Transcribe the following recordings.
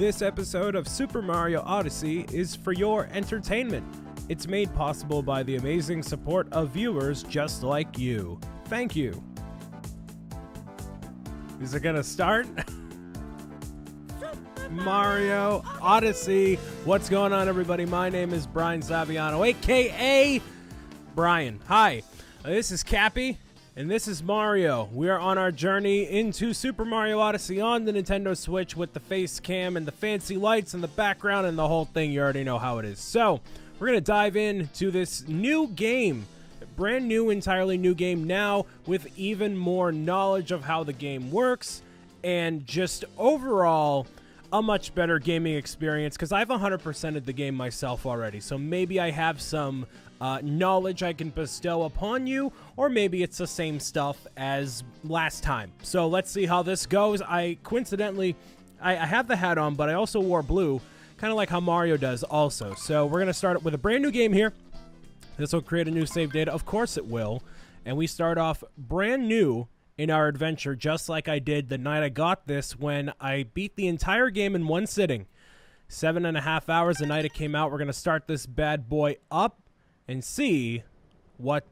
This episode of Super Mario Odyssey is for your entertainment. It's made possible by the amazing support of viewers just like you. Thank you. Is it gonna start? Mario Odyssey. What's going on, everybody? My name is BrianSaviano, aka Brian. Hi, this is Cappy, and this is Mario. We are on our journey into Super Mario Odyssey on the Nintendo Switch with the face cam and the fancy lights and the background and the whole thing. You already know how it is. So, we're going to dive into this new game. Brand new, entirely new game now with even more knowledge of how the game works and just overall a much better gaming experience because I've 100%ed the game myself already. So maybe I have some knowledge I can bestow upon you, or maybe it's the same stuff as last time. So let's see how this goes. I coincidentally, I have the hat on, but I also wore blue, kind of like how Mario does also. So we're going to start with a brand new game here. This will create a new save data. Of course it will. And we start off brand new in our adventure, just like I did the night I got this when I beat the entire game in one sitting. 7.5 hours the night it came out. We're going to start this bad boy up and see what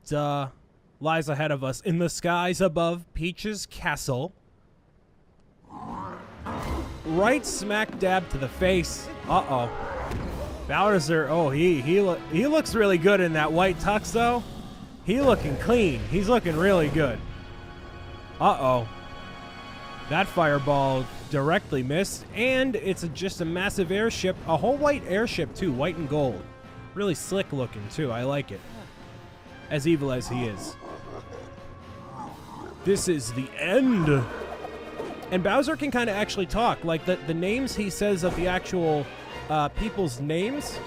lies ahead of us in the skies above Peach's castle. Right smack dab to the face. Uh-oh. Bowser, oh, he looks really good in that white tux, though. He looking clean. He's looking really good. Uh-oh. That fireball directly missed, and it's just a massive airship. A whole white airship, too, white and gold. Really slick looking, too. I like it. As evil as he is. This is the end. And Bowser can kind of actually talk. Like, the names he says of the actual people's names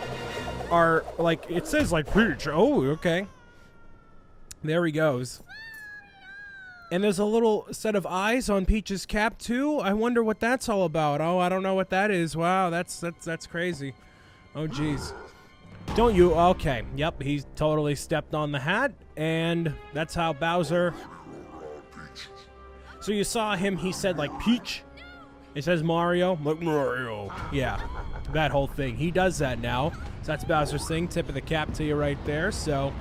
are, like, it says, like, Peach. Oh, okay. There he goes. And there's a little set of eyes on Peach's cap, too. I wonder what that's all about. Oh, I don't know what that is. Wow, that's crazy. Oh, jeez. Don't you? Okay. Yep, he totally stepped on the hat. And that's how Bowser... So you saw him, he said, like, Peach. It says Mario. Like, Mario. Yeah, that whole thing. He does that now. So that's Bowser's thing. Tip of the cap to you right there. So,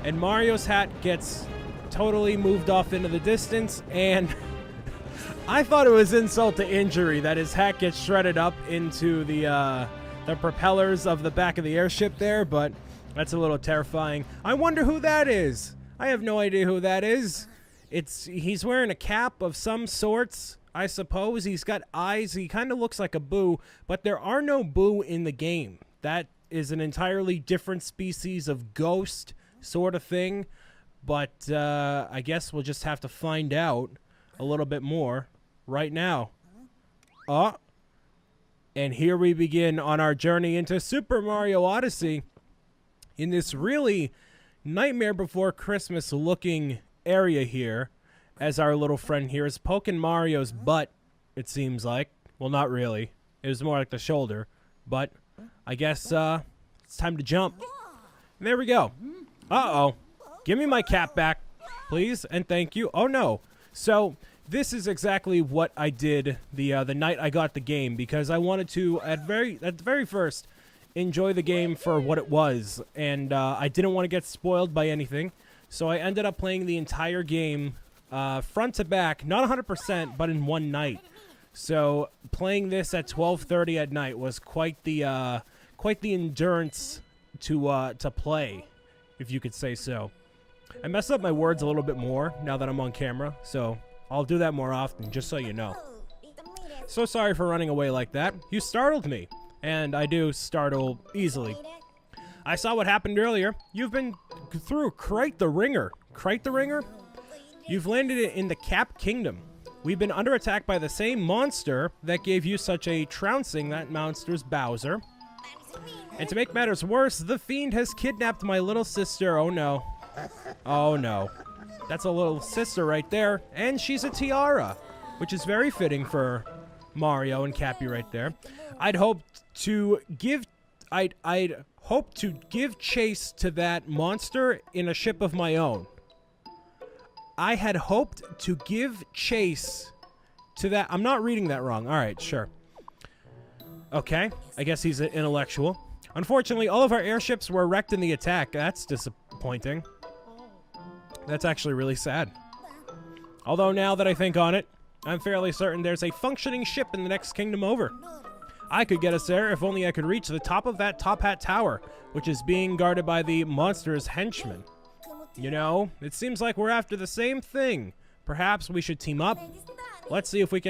and Mario's hat gets totally moved off into the distance. And I thought it was insult to injury that his hat gets shredded up into the propellers of the back of the airship there. But that's a little terrifying. I wonder who that is. I have no idea who that is. He's wearing a cap of some sorts, I suppose. He's got eyes. He kind of looks like a Boo, but there are no Boo in the game. That is an entirely different species of ghost sort of thing. But I guess we'll just have to find out a little bit more right now. And here we begin on our journey into Super Mario Odyssey in this really Nightmare Before Christmas looking area here, as our little friend here is poking Mario's butt, it seems like. Well, not really. It was more like the shoulder. But I guess it's time to jump. And there we go. Uh-oh. Give me my cap back, please, and thank you. Oh, no. So this is exactly what I did the night I got the game, because I wanted to, at the very first, enjoy the game for what it was. And I didn't want to get spoiled by anything. So I ended up playing the entire game front to back, not 100%, but in one night. So playing this at 12:30 at night was quite the endurance to play, if you could say so. I messed up my words a little bit more now that I'm on camera, so I'll do that more often, just so you know. So sorry for running away like that. You startled me, and I do startle easily. I saw what happened earlier. You've been through quite the ringer. Quite the ringer? You've landed in the Cap Kingdom. We've been under attack by the same monster that gave you such a trouncing. That monster's Bowser. And to make matters worse, the fiend has kidnapped my little sister. Oh no. Oh no. That's a little sister right there. And she's a tiara, which is very fitting for Mario and Cappy right there. I'd hoped to give chase to that monster in a ship of my own. I had hoped to give chase to that. I'm not reading that wrong. All right, sure. Okay, I guess he's an intellectual. Unfortunately, all of our airships were wrecked in the attack. That's disappointing. That's actually really sad. Although now that I think on it, I'm fairly certain there's a functioning ship in the next kingdom over. I could get us there if only I could reach the top of that Top Hat Tower, which is being guarded by the monster's henchmen. You know, it seems like we're after the same thing. Perhaps we should team up. Let's see if we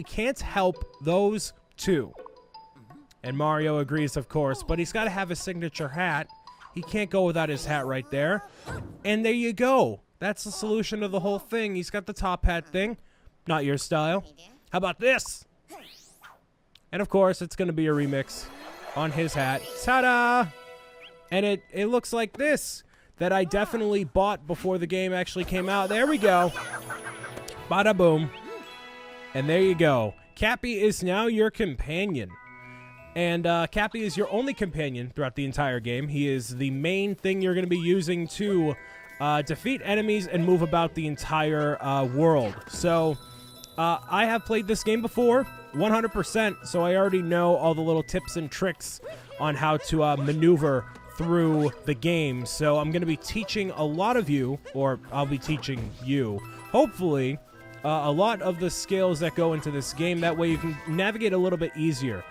can't help those two. And Mario agrees, of course, but he's got to have his signature hat. He can't go without his hat right there. And there you go. That's the solution to the whole thing. He's got the top hat thing. Not your style. How about this? And of course, it's going to be a remix on his hat. Ta-da! And it looks like this, that I definitely bought before the game actually came out. There we go. Bada boom. And there you go. Cappy is now your companion. And Cappy is your only companion throughout the entire game. He is the main thing you're going to be using to defeat enemies and move about the entire world. So I have played this game before, 100%, so I already know all the little tips and tricks on how to maneuver through the game. So I'm going to be teaching a lot of you, or I'll be teaching you, hopefully, a lot of the skills that go into this game. That way you can navigate a little bit easier.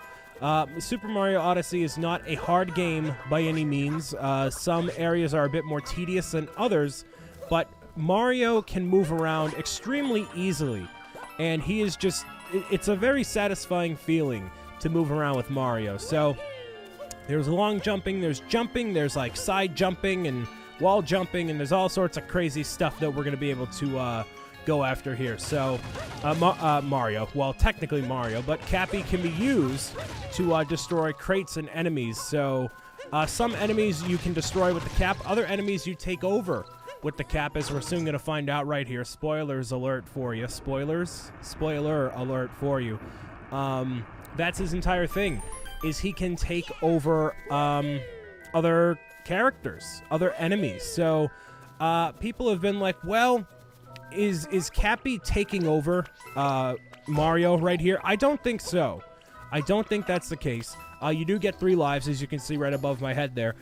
Super Mario Odyssey is not a hard game by any means. Some areas are a bit more tedious than others, but Mario can move around extremely easily, and he is just, it's a very satisfying feeling to move around with Mario. So there's long jumping, there's like side jumping and wall jumping, and there's all sorts of crazy stuff that we're going to be able to go after here. So Mario, well, technically Mario, but Cappy can be used to destroy crates and enemies. So some enemies you can destroy with the cap, other enemies you take over with the cap, as we're soon going to find out right here. Spoilers alert for you. Spoiler alert for you. That's his entire thing, is he can take over other characters, other enemies. So people have been like, well, is Cappy taking over Mario right here? I don't think so. I don't think that's the case. You do get 3 lives, as you can see right above my head there.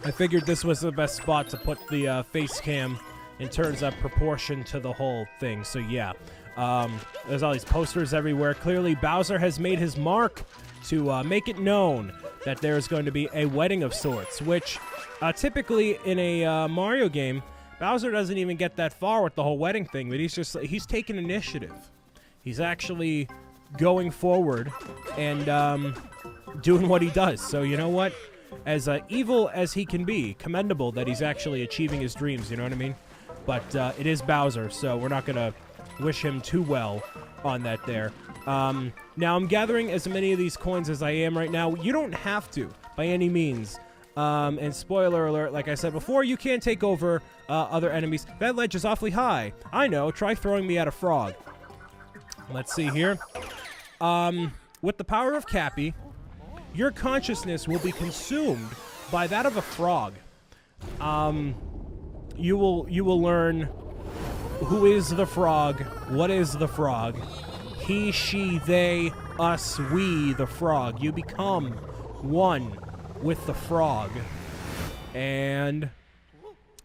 I figured this was the best spot to put the face cam in terms of proportion to the whole thing. So yeah, there's all these posters everywhere. Clearly, Bowser has made his mark to make it known that there is going to be a wedding of sorts, which typically in a Mario game, Bowser doesn't even get that far with the whole wedding thing, but he's taking initiative. He's actually going forward and doing what he does. So you know what? As evil as he can be, commendable that he's actually achieving his dreams, you know what I mean? But it is Bowser, so we're not going to wish him too well on that there. Now, I'm gathering as many of these coins as I am right now. You don't have to, by any means. And spoiler alert, like I said before, you can't take over other enemies. That ledge is awfully high. I know, try throwing me at a frog. Let's see here. With the power of Cappy, your consciousness will be consumed by that of a frog. You will learn who is the frog, what is the frog, he, she, they, us, we, the frog. You become one with the frog. And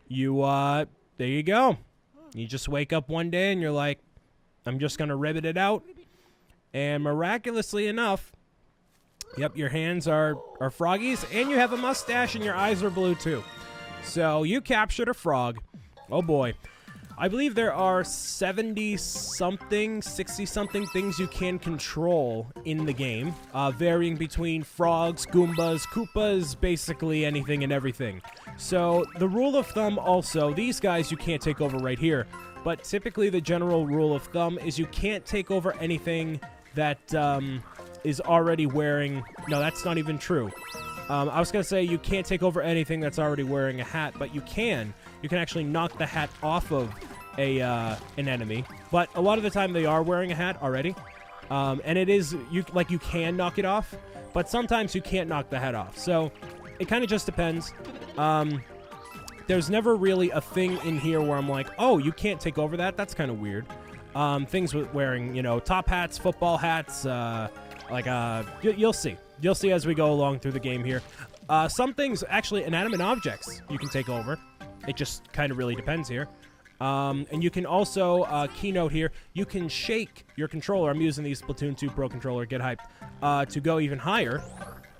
you, there you go. You just wake up one day and you're like, I'm just gonna ribbit it out. And miraculously enough, yep, your hands are froggies, and you have a mustache, and your eyes are blue, too. So, you captured a frog. Oh, boy. I believe there are 70-something, 60-something things you can control in the game, varying between frogs, Goombas, Koopas, basically anything and everything. So, the rule of thumb also, these guys you can't take over right here, but typically the general rule of thumb is you can't take over anything that, is already wearing... No, that's not even true. I was going to say you can't take over anything that's already wearing a hat, but you can. You can actually knock the hat off of an enemy. But a lot of the time they are wearing a hat already. And it is... you can knock it off, but sometimes you can't knock the hat off. So it kind of just depends. There's never really a thing in here where I'm like, oh, you can't take over that? That's kind of weird. Things with wearing, you know, top hats, football hats, Like, you'll see. You'll see as we go along through the game here. Some things, actually, inanimate objects you can take over. It just kind of really depends here. And you can also, keynote here, you can shake your controller. I'm using the Splatoon 2 Pro Controller, get hyped, to go even higher.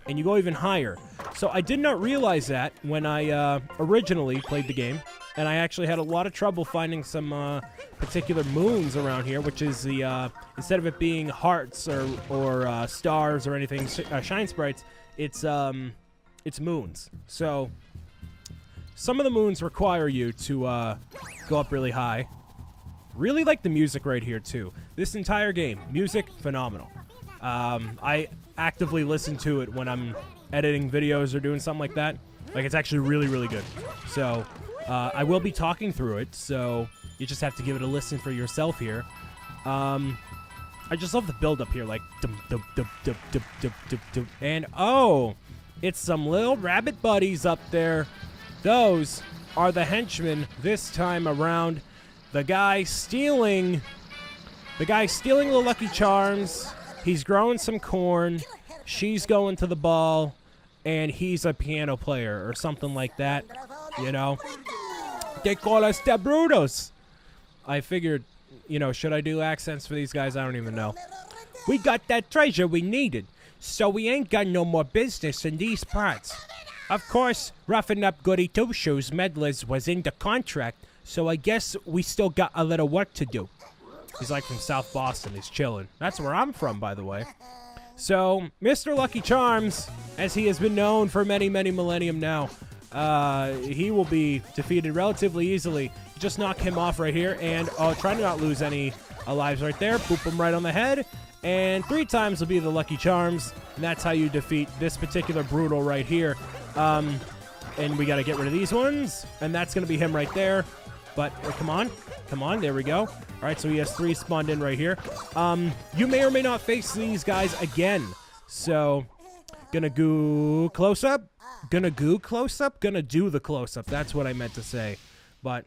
And you go even higher. So I did not realize that when I originally played the game. And I actually had a lot of trouble finding some particular moons around here, which is the, instead of it being hearts or stars or anything, shine sprites, it's moons. So some of the moons require you to go up really high. Really like the music right here, too. This entire game, music, phenomenal. I actively listen to it when I'm editing videos or doing something like that. Like, it's actually really, really good. So, I will be talking through it, so you just have to give it a listen for yourself here. I just love the build-up here, like, dum, dum, dum, dum, dum, dum, dum, dum. And, oh, it's some little rabbit buddies up there. Those are the henchmen this time around. The guy stealing the Lucky Charms. He's growing some corn. She's going to the ball. And he's a piano player or something like that. You know? They call us the Brutos. I figured, you know, should I do accents for these guys? I don't even know. We got that treasure we needed. So we ain't got no more business in these parts. Of course, roughing up Goody Two-Shoes medlars was in the contract. So I guess we still got a little work to do. He's like from South Boston. He's chilling. That's where I'm from, by the way. So, Mr. Lucky Charms, as he has been known for many, many millennium now, he will be defeated relatively easily. Just knock him off right here, and try to not lose any lives right there. Boop him right on the head, and 3 times will be the Lucky Charms, and that's how you defeat this particular Brutal right here. And we got to get rid of these ones, and that's going to be him right there. But, come on, there we go. All right, so he has 3 spawned in right here. You may or may not face these guys again. So, gonna go close-up. Gonna do the close-up. That's what I meant to say. But,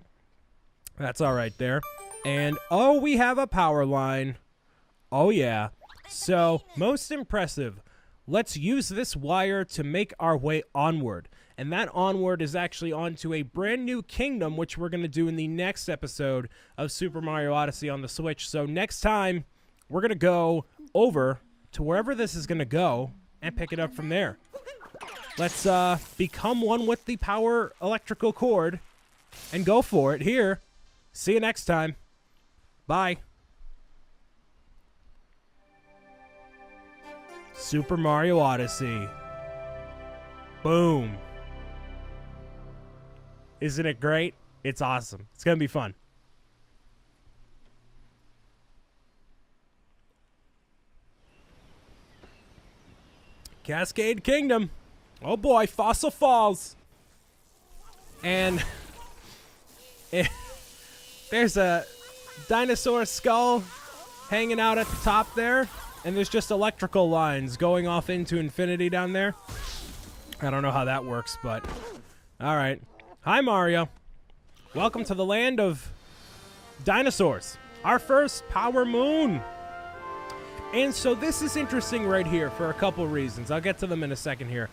that's all right there. And, oh, we have a power line. Oh, yeah. So, most impressive. Let's use this wire to make our way onward. And that onward is actually onto a brand new kingdom, which we're going to do in the next episode of Super Mario Odyssey on the Switch. So next time, we're going to go over to wherever this is going to go and pick it up from there. Let's become one with the power electrical cord and go for it here. See you next time. Bye. Super Mario Odyssey. Boom. Isn't it great? It's awesome. It's going to be fun. Cascade Kingdom. Oh boy, Fossil Falls. And there's a dinosaur skull hanging out at the top there. And there's just electrical lines going off into infinity down there. I don't know how that works, but all right. Hi, Mario. Welcome to the land of dinosaurs. Our first power moon. And so this is interesting right here for a couple reasons. I'll get to them in a second here.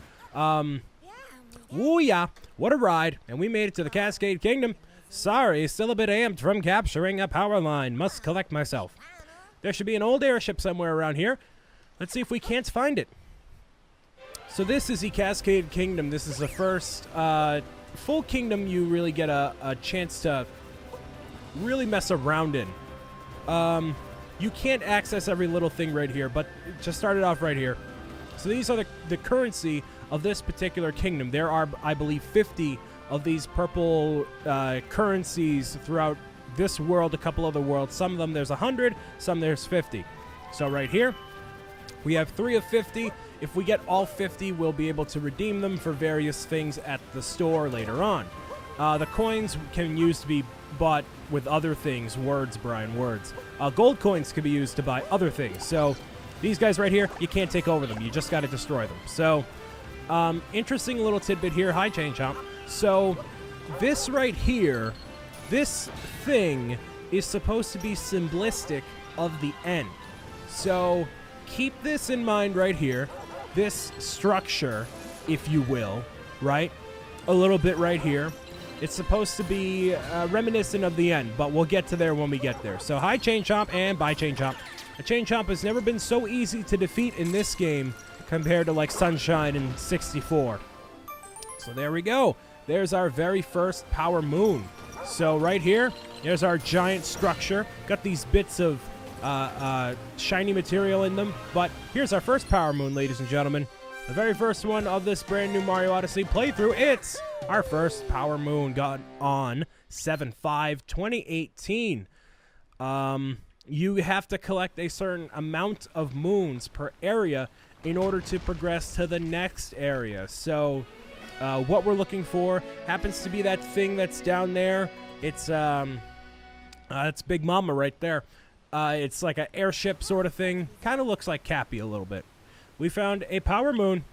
Ooh, yeah. What a ride. And we made it to the Cascade Kingdom. Sorry, still a bit amped from capturing a power line. Must collect myself. There should be an old airship somewhere around here. Let's see if we can't find it. So this is the Cascade Kingdom. This is the first full kingdom you really get a chance to really mess around in. You can't access every little thing right here, but just start it off right here. So these are the currency of this particular kingdom. There are, I believe, 50 of these purple currencies throughout this world, a couple other worlds. Some of them there's 100, some there's 50. So right here, we have 3 of 50. If we get all 50, we'll be able to redeem them for various things at the store later on. The coins can use to be bought with other things. Words, Brian, words. Gold coins can be used to buy other things. So these guys right here, you can't take over them. You just got to destroy them. So interesting little tidbit here. Hi, Chain Chomp. So this right here, this thing is supposed to be symbolistic of the end. So keep this in mind right here. This structure, if you will, right? A little bit right here. It's supposed to be reminiscent of the end, but we'll get to there when we get there. So hi, Chain Chomp, and bye, Chain Chomp. A Chain Chomp has never been so easy to defeat in this game compared to, like, Sunshine in 64. So there we go. There's our very first power moon. So right here, there's our giant structure. Got these bits of shiny material in them. But here's our first power moon, ladies and gentlemen. The very first one of this brand new Mario Odyssey playthrough. It's our first power moon, got on 7/5/2018. You have to collect a certain amount of moons per area in order to progress to the next area. So what we're looking for happens to be that thing that's down there. It's Big Momma right there. It's like an airship sort of thing. Kind of looks like Cappy a little bit. We found a power moon.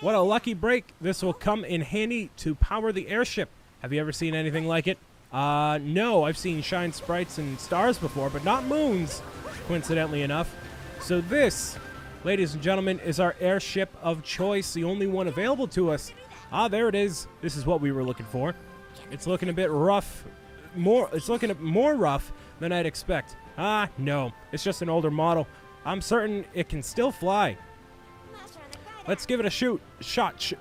What a lucky break. This will come in handy to power the airship. Have you ever seen anything like it? No, I've seen shine sprites and stars before, but not moons, coincidentally enough. So this, ladies and gentlemen, is our airship of choice, the only one available to us. Ah, there it is. This is what we were looking for. It's looking a bit rough. It's looking more rough than I'd expect. Ah, no. It's just an older model. I'm certain it can still fly. Let's give it a shot,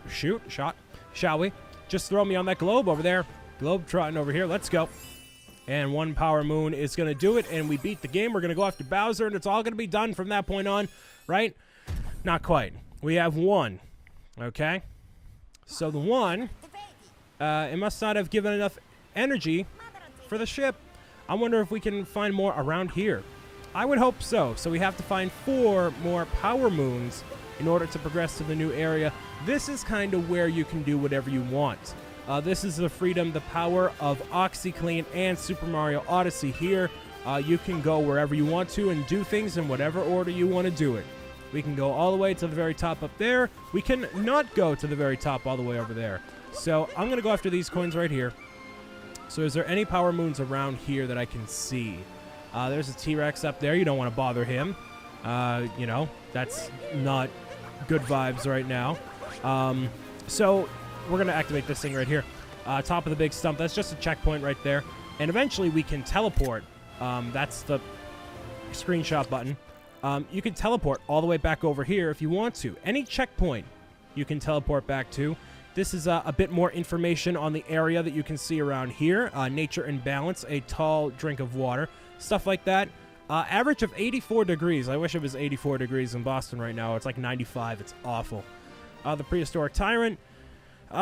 shall we? Just throw me on that globe over there. Globe trotting over here. Let's go. And one power moon is going to do it, and we beat the game. We're going to go after Bowser, and it's all going to be done from that point on, right? Not quite. We have one. Okay? So the one, it must not have given enough energy for the ship. I wonder if we can find more around here. I would hope so. So we have to find 4 more power moons in order to progress to the new area. This is kind of where you can do whatever you want. This is the freedom, the power of OxyClean and Super Mario Odyssey here. You can go wherever you want to and do things in whatever order you want to do it. We can go all the way to the very top up there. We can not go to the very top all the way over there. So I'm going to go after these coins right here. So is there any power moons around here that I can see? There's a T-Rex up there. You don't want to bother him. You know, that's not good vibes right now. So we're going to activate this thing right here. Top of the big stump. That's just a checkpoint right there. And eventually we can teleport. That's the screenshot button. You can teleport all the way back over here if you want to. Any checkpoint you can teleport back to. This is a bit more information on the area that you can see around here. Nature and balance, a tall drink of water, stuff like that. Average of 84 degrees. I wish it was 84 degrees in Boston right now. It's like 95. It's awful. The prehistoric tyrant.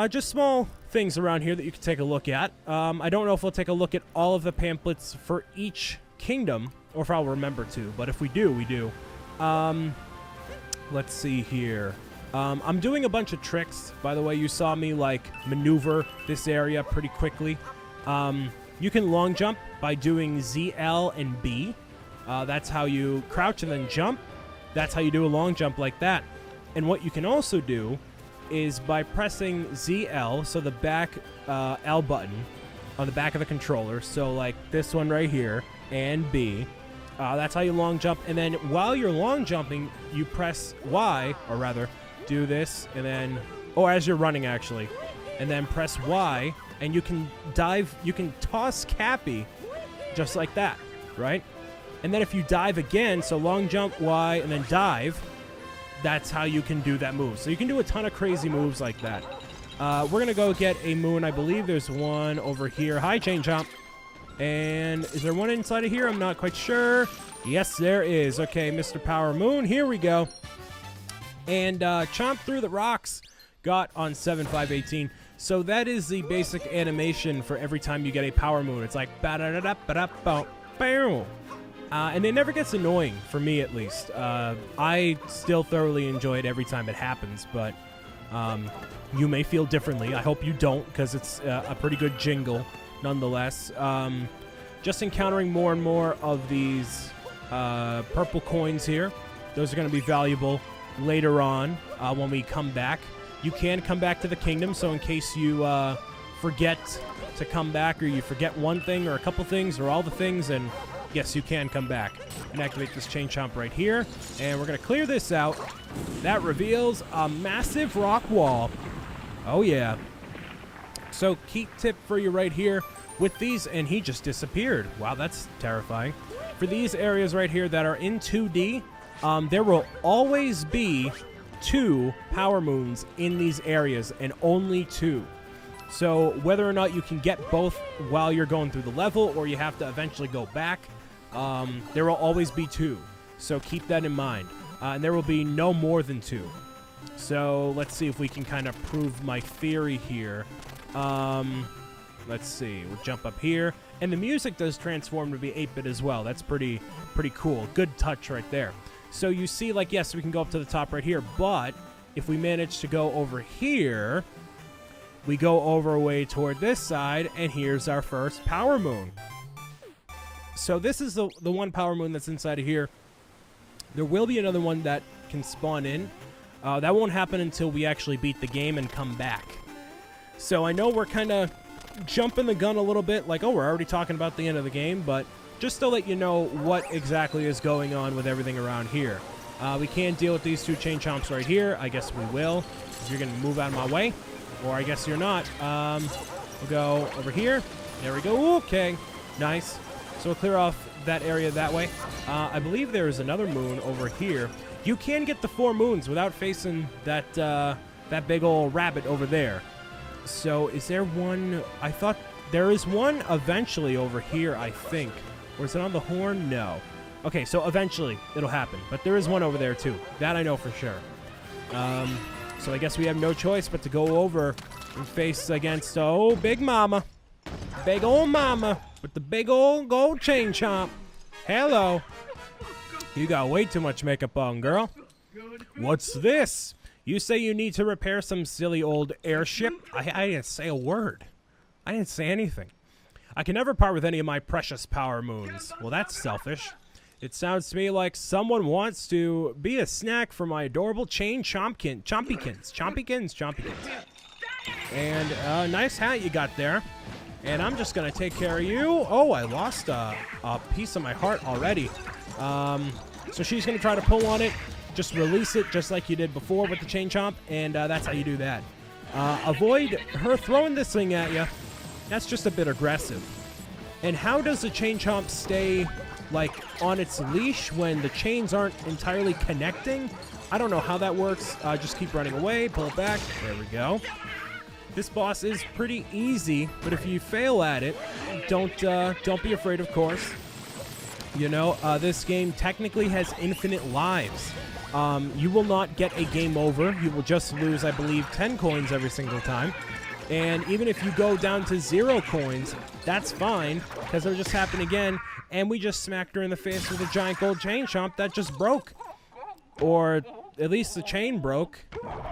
Just small things around here that you can take a look at. I don't know if we'll take a look at all of the pamphlets for each kingdom, or if I'll remember to, but if we do, we do. Let's see here. I'm doing a bunch of tricks. By the way, you saw me, like, maneuver this area pretty quickly. You can long jump by doing Z, L, and B. That's how you crouch and then jump. That's how you do a long jump like that. And what you can also do is by pressing ZL, so the back L button on the back of the controller, so like this one right here, and B. That's how you long jump. And then while you're long jumping, you press Y, or rather, do this, and then, or as you're running actually, and then press Y, and you can dive, you can toss Cappy just like that, right? And then if you dive again, so long jump, Y, and then dive, that's how you can do that move. So you can do a ton of crazy moves like that. We're going to go get a moon. I believe there's one over here. Hi, Chain Chomp. And is there one inside of here? I'm not quite sure. Yes, there is. Okay, Mr. Power Moon. Here we go. And Chomp through the rocks got on 7/5/18. So that is the basic animation for every time you get a power moon. It's like ba-da-da-da-ba-da-ba-bow. And it never gets annoying, for me at least. I still thoroughly enjoy it every time it happens, but you may feel differently. I hope you don't, because it's a pretty good jingle nonetheless. Just encountering more and more of these purple coins here. Those are going to be valuable later on when we come back. You can come back to the kingdom, so in case you forget to come back, or you forget one thing or a couple things or all the things, and yes, you can come back and activate this chain chomp right here. And we're going to clear this out. That reveals a massive rock wall. Oh, yeah. So, key tip for you right here with these, and he just disappeared. Wow, that's terrifying. For these areas right here that are in 2D, there will always be 2 power moons in these areas, and only 2. So whether or not you can get both while you're going through the level, or you have to eventually go back, there will always be 2. So keep that in mind. And there will be no more than 2. So let's see if we can kind of prove my theory here. Let's see. We'll jump up here. And the music does transform to be 8-bit as well. That's pretty cool. Good touch right there. So you see, like, yes, we can go up to the top right here. But if we manage to go over here, we go over way toward this side, and here's our first power moon. So this is the one power moon that's inside of here. There will be another one that can spawn in. That won't happen until we actually beat the game and come back. So I know we're kind of jumping the gun a little bit, like, oh, we're already talking about the end of the game, but just to let you know what exactly is going on with everything around here. We can deal with these 2 chain chomps right here. I guess we will, if you're going to move out of my way. Or I guess you're not. We'll go over here. There we go. Okay. Nice. So we'll clear off that area that way. I believe there is another moon over here. You can get the 4 moons without facing that that big old rabbit over there. So is there one? I thought there is one eventually over here, I think. Or is it on the horn? No. Okay, so eventually it'll happen. But there is one over there too. That I know for sure. So I guess we have no choice but to go over and face against, oh, Big Momma. Big old Mama with the big old gold chain chomp. Hello. You got way too much makeup on, girl. What's this? You say you need to repair some silly old airship? I didn't say a word. I didn't say anything. I can never part with any of my precious power moons. Well, that's selfish. It sounds to me like someone wants to be a snack for my adorable chain chompykins. And a nice hat you got there. And I'm just going to take care of you. Oh, I lost a piece of my heart already. So she's going to try to pull on it. Just release it just like you did before with the chain chomp. And that's how you do that. Avoid her throwing this thing at you. That's just a bit aggressive. And how does the chain chomp stay, like, on its leash when the chains aren't entirely connecting? I don't know how that works. Just keep running away, pull it back. There we go. This boss is pretty easy, but if you fail at it, don't be afraid, of course. You know, this game technically has infinite lives. You will not get a game over. You will just lose, I believe, 10 coins every single time. And even if you go down to 0 coins, that's fine, because it'll just happen again, and we just smacked her in the face with a giant gold chain chomp that just broke. Or at least the chain broke,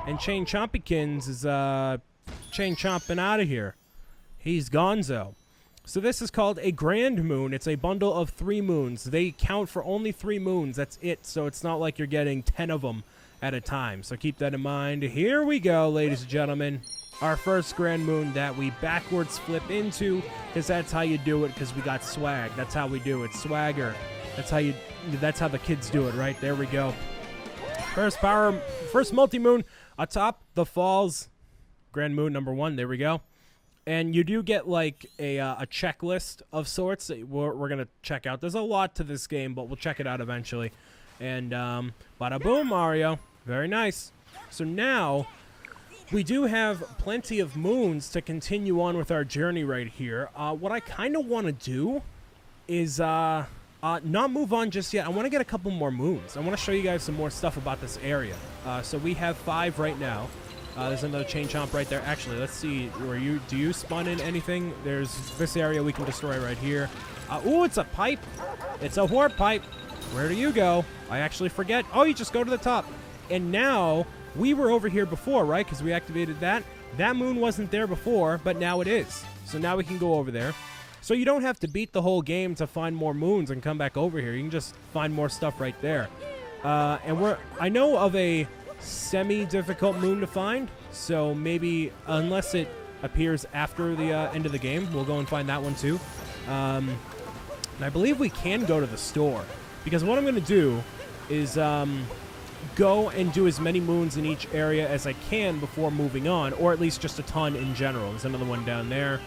and Chain Chompykins is chain chomping out of here. He's gonzo. So this is called a grand moon. It's a bundle of 3 moons. They count for only 3 moons. That's it. So it's not like you're getting 10 of them at a time. So keep that in mind. Here we go, ladies and gentlemen. Our first grand moon that we backwards flip into, because that's how you do it, because we got swag. That's how we do it. Swagger. That's how the kids do it, right? There we go. First multi-moon atop the falls. Grand moon number 1. There we go. And you do get, like, a checklist of sorts that we're going to check out. There's a lot to this game, but we'll check it out eventually. And bada boom, Mario. Very nice. So now we do have plenty of moons to continue on with our journey right here. What I kind of want to do is not move on just yet. I want to get a couple more moons. I want to show you guys some more stuff about this area. So we have 5 right now. There's another chain chomp right there. Actually, let's see. Do you spawn in anything? There's this area we can destroy right here. Ooh, it's a pipe. It's a warp pipe. Where do you go? I actually forget. Oh, you just go to the top. And now, we were over here before, right? Because we activated that. That moon wasn't there before, but now it is. So now we can go over there. So you don't have to beat the whole game to find more moons and come back over here. You can just find more stuff right there. And I know of a semi-difficult moon to find, so maybe unless it appears after the end of the game, we'll go and find that one too. And I believe we can go to the store. Because what I'm going to do is go and do as many moons in each area as I can before moving on. Or at least just a ton in general. There's another one down there.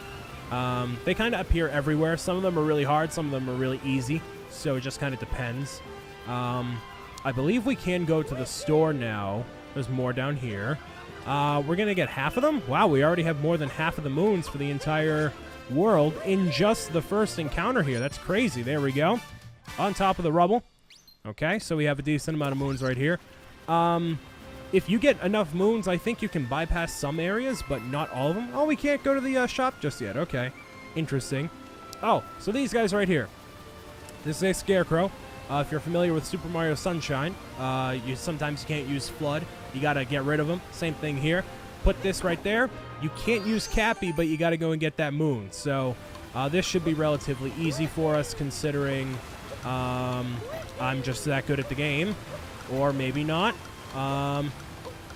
They kind of appear everywhere. Some of them are really hard. Some of them are really easy. So it just kind of depends. I believe we can go to the store now. There's more down here. We're going to get half of them? Wow, we already have more than half of the moons for the entire world in just the first encounter here. That's crazy. There we go. On top of the rubble. Okay, so we have a decent amount of moons right here. If you get enough moons, I think you can bypass some areas, but not all of them. Oh, we can't go to the shop just yet. Okay, interesting. Oh, so these guys right here. This is a scarecrow. If you're familiar with Super Mario Sunshine, sometimes you can't use Flood. You got to get rid of them. Same thing here. Put this right there. You can't use Cappy, but you got to go and get that moon. So this should be relatively easy for us considering I'm just that good at the game. Or maybe not.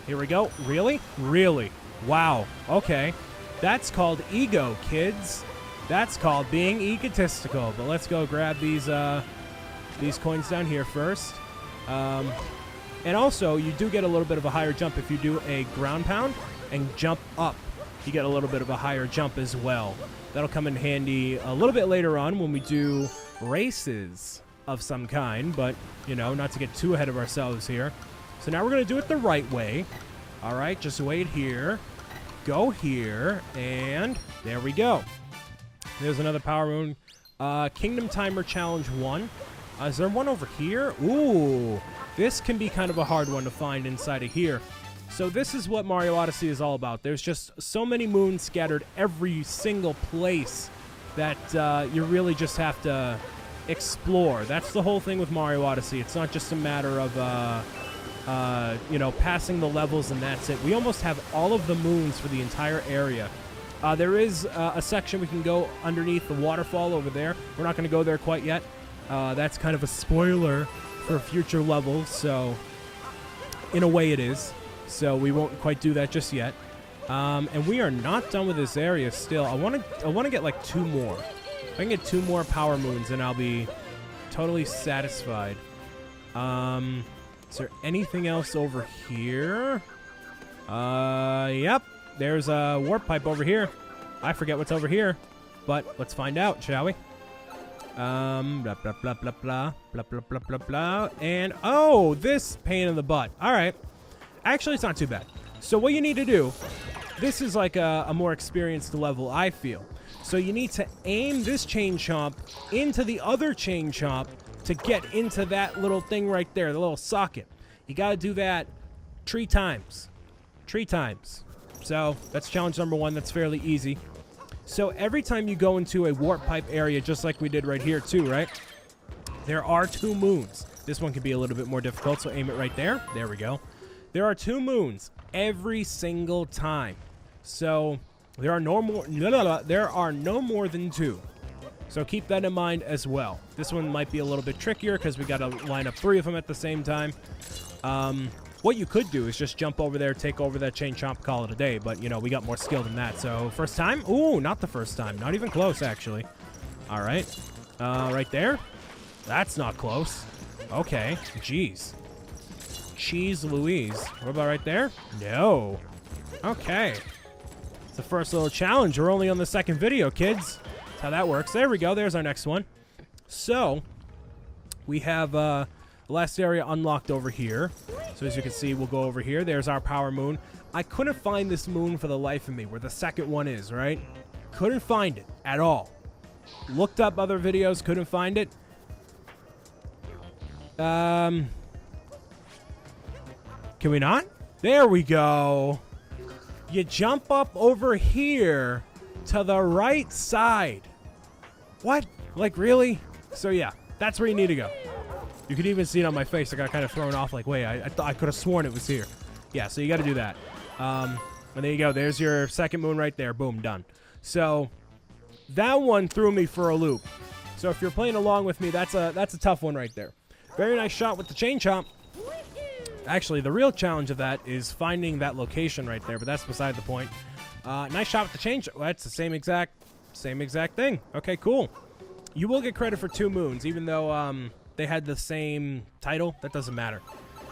Here we go. Really? Really? Wow. Okay. That's called ego, kids. That's called being egotistical. But let's go grab these coins down here first. And also, you do get a little bit of a higher jump if you do a ground pound and jump up. You get a little bit of a higher jump as well. That'll come in handy a little bit later on when we do races of some kind. But, you know, not to get too ahead of ourselves here. So now we're going to do it the right way. All right, just wait here. Go here. And there we go. There's another Power Moon. Kingdom Timer Challenge 1. Is there one over here? Ooh, this can be kind of a hard one to find inside of here. So this is what Mario Odyssey is all about. There's just so many moons scattered every single place that you really just have to explore. That's the whole thing with Mario Odyssey. It's not just a matter of, you know, passing the levels and that's it. We almost have all of the moons for the entire area. There is a section we can go underneath the waterfall over there. We're not going to go there quite yet. That's kind of a spoiler for future levels, so in a way it is. So we won't quite do that just yet. And we are not done with this area still. I want to get like 2 more. If I can get 2 more power moons, then I'll be totally satisfied. Is there anything else over here? Yep. There's a warp pipe over here. I forget what's over here, but let's find out, shall we? Blah, blah, blah, blah, blah, blah, blah, blah, blah, blah. And, oh, this pain in the butt. All right. Actually, it's not too bad. So what you need to do, this is like a more experienced level, I feel. So you need to aim this chain chomp into the other chain chomp to get into that little thing right there, the little socket. You got to do that 3 times. 3 times. So that's challenge number 1. That's fairly easy. So every time you go into a warp pipe area, just like we did right here too, right? There are 2 moons. This one can be a little bit more difficult, so aim it right there. There we go. There are 2 moons every single time. So there are no more than 2. So keep that in mind as well. This one might be a little bit trickier because we got to line up 3 of them at the same time. What you could do is just jump over there, take over that chain chomp, call it a day. But, you know, we got more skill than that. So, first time? Ooh, not the first time. Not even close, actually. All right. Right there? That's not close. Okay. Jeez. Cheese Louise. What about right there? No. Okay. It's the first little challenge. We're only on the 2nd video, kids. That's how that works. There we go. There's our next one. So, we have... last area unlocked over here. So as you can see, we'll go over here. There's our power moon. I couldn't find this moon for the life of me, where the 2nd one is, right? Couldn't find it at all. Looked up other videos, couldn't find it. Can we not? There we go. You jump up over here to the right side. What? Like, really? So yeah, that's where you need to go. You could even see it on my face. I got kind of thrown off like, wait, I thought I could have sworn it was here. Yeah, so you got to do that. And there you go. There's your 2nd moon right there. Boom, done. So that one threw me for a loop. So if you're playing along with me, that's a tough one right there. Very nice shot with the chain chomp. Actually, the real challenge of that is finding that location right there, but that's beside the point. Nice shot with the chain chomp. Well, that's the same exact thing. Okay, cool. you will get credit for 2 moons, even though they had the same title. That doesn't matter.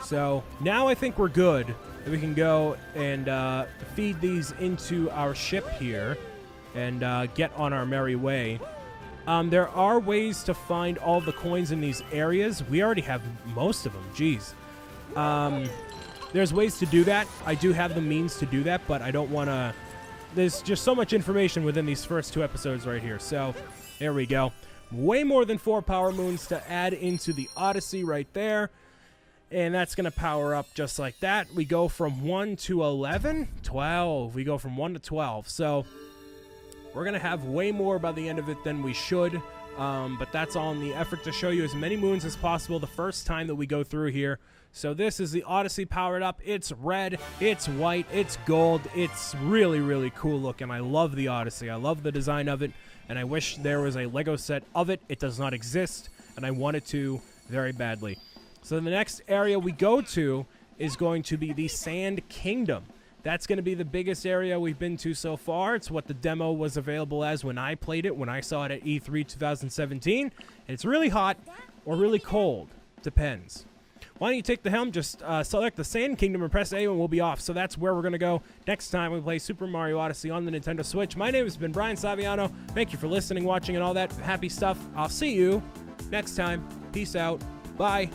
So now I think we're good. We can go and feed these into our ship here and get on our merry way. There are ways to find all the coins in these areas. We already have most of them. Jeez. There's ways to do that. I do have the means to do that, but I don't want to... There's just so much information within these first 2 episodes right here. So there we go. Way more than 4 power moons to add into the Odyssey right there. And that's going to power up just like that. We go from 1 to 11? 12. We go from 1 to 12. So we're going to have way more by the end of it than we should. But that's all in the effort to show you as many moons as possible the first time that we go through here. So this is the Odyssey powered up. It's red, it's white, it's gold. It's really, really cool looking. I love the Odyssey. I love the design of it. And I wish there was a Lego set of it. It does not exist. And I want it to very badly. So the next area we go to is going to be the Sand Kingdom. That's going to be the biggest area we've been to so far. It's what the demo was available as when I played it, when I saw it at E3 2017. And it's really hot or really cold. Depends. Why don't you take the helm, just select the Sand Kingdom and press A and we'll be off. So that's where we're going to go next time we play Super Mario Odyssey on the Nintendo Switch. My name has been BrianSaviano. Thank you for listening, watching, and all that happy stuff. I'll see you next time. Peace out. Bye.